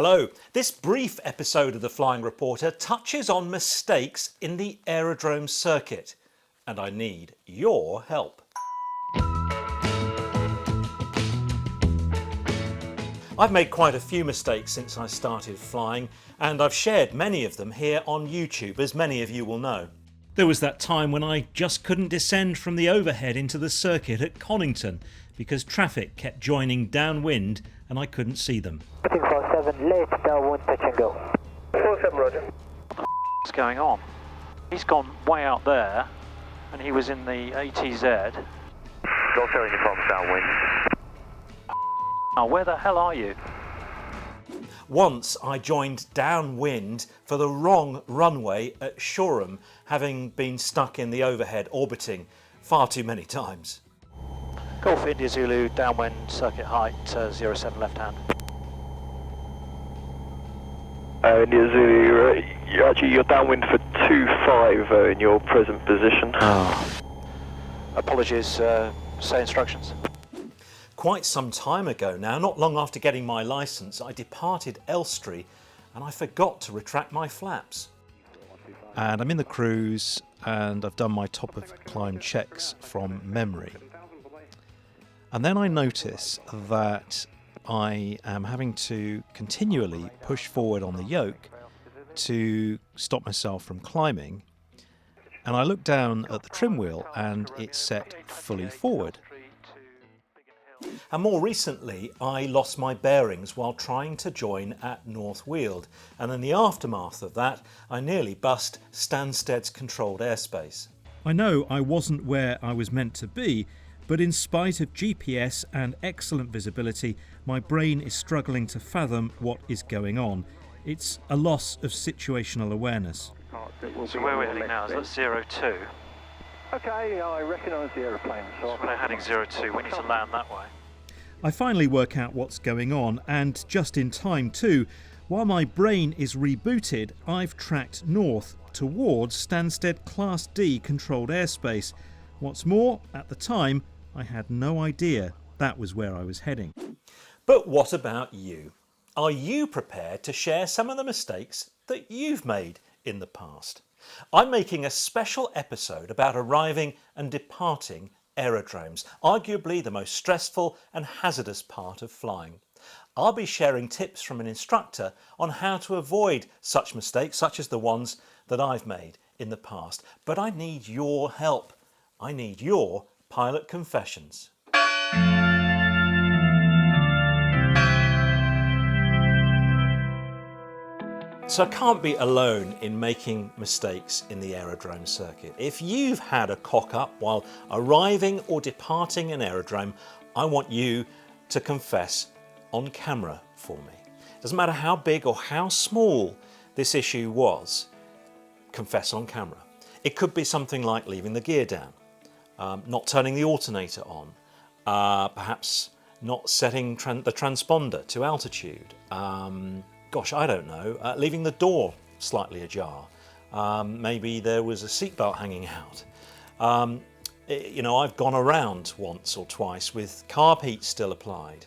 Hello, this brief episode of The Flying Reporter touches on mistakes in the aerodrome circuit, and I need your help. I've made quite a few mistakes since I started flying, and I've shared many of them here on YouTube, as many of you will know. There was that time when I just couldn't descend from the overhead into the circuit at Connington because traffic kept joining downwind and I couldn't see them. 47, late downwind, touch and go. 47, roger. What's going on? He's gone way out there and he was in the ATZ. Golf Air uniform downwind. Oh, where the hell are you? Once I joined downwind for the wrong runway at Shoreham, having been stuck in the overhead orbiting far too many times. Golf India Zulu, downwind, circuit height, 07 left hand. India Zulu, you're downwind for 25 in your present position. Oh. Apologies, say instructions. Quite some time ago now, not long after getting my licence, I departed Elstree and I forgot to retract my flaps. And I'm in the cruise and I've done my top of climb checks from memory. And then I notice that I am having to continually push forward on the yoke to stop myself from climbing. And I look down at the trim wheel and it's set fully forward. And more recently, I lost my bearings while trying to join at North Weald, and in the aftermath of that, I nearly bust Stansted's controlled airspace. I know I wasn't where I was meant to be, but in spite of GPS and excellent visibility, my brain is struggling to fathom what is going on. It's a loss of situational awareness. So where are we heading now? Is that 02? Okay, I recognise the aeroplane. So we're heading 02, we need to land that way. I finally work out what's going on, and just in time too. While my brain is rebooted, I've tracked north towards Stansted Class D controlled airspace. What's more, at the time, I had no idea that was where I was heading. But what about you? Are you prepared to share some of the mistakes that you've made in the past? I'm making a special episode about arriving and departing aerodromes, arguably the most stressful and hazardous part of flying. I'll be sharing tips from an instructor on how to avoid such mistakes, such as the ones that I've made in the past. But I need your help. I need your pilot confessions. So I can't be alone in making mistakes in the aerodrome circuit. If you've had a cock-up while arriving or departing an aerodrome, I want you to confess on camera for me. Doesn't matter how big or how small this issue was, confess on camera. It could be something like leaving the gear down, not turning the alternator on, perhaps not setting the transponder to altitude, gosh, I don't know, leaving the door slightly ajar. Maybe there was a seatbelt hanging out. You know, I've gone around once or twice with carb heat still applied.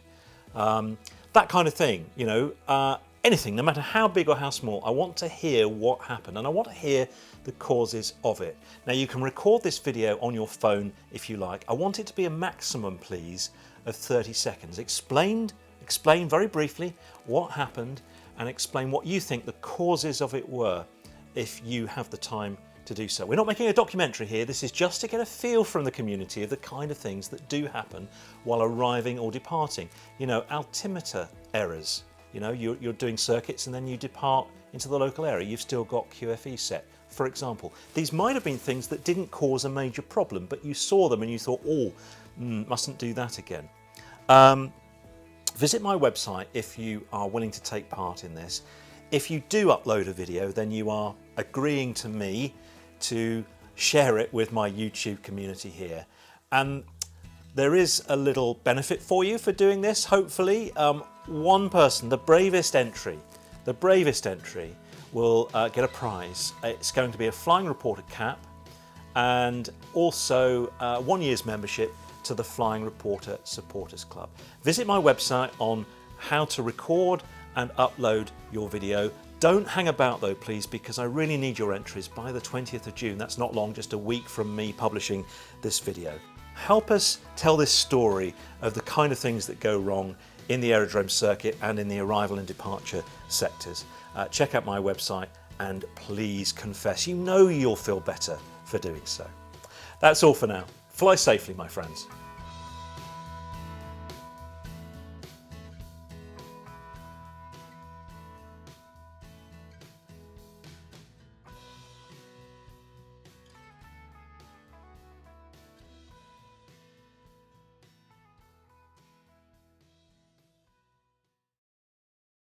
That kind of thing, you know, anything, no matter how big or how small, I want to hear what happened and I want to hear the causes of it. Now you can record this video on your phone if you like. I want it to be a maximum, please, of 30 seconds. Explain very briefly what happened and explain what you think the causes of it were if you have the time to do so. We're not making a documentary here, this is just to get a feel from the community of the kind of things that do happen while arriving or departing. You know, altimeter errors, you know, you're doing circuits and then you depart into the local area, you've still got QFE set, for example. These might have been things that didn't cause a major problem, but you saw them and you thought, oh, mustn't do that again. Visit my website if you are willing to take part in this. If you do upload a video, then you are agreeing to me to share it with my YouTube community here. And there is a little benefit for you for doing this, hopefully. One person, the bravest entry will get a prize. It's going to be a Flying Reporter cap and also 1 year's membership to the Flying Reporter Supporters Club. Visit my website on how to record and upload your video. Don't hang about though, please, because I really need your entries by the 20th of June. That's not long, just a week from me publishing this video. Help us tell this story of the kind of things that go wrong in the aerodrome circuit and in the arrival and departure sectors. Check out my website and please confess. You know you'll feel better for doing so. That's all for now. Fly safely, my friends.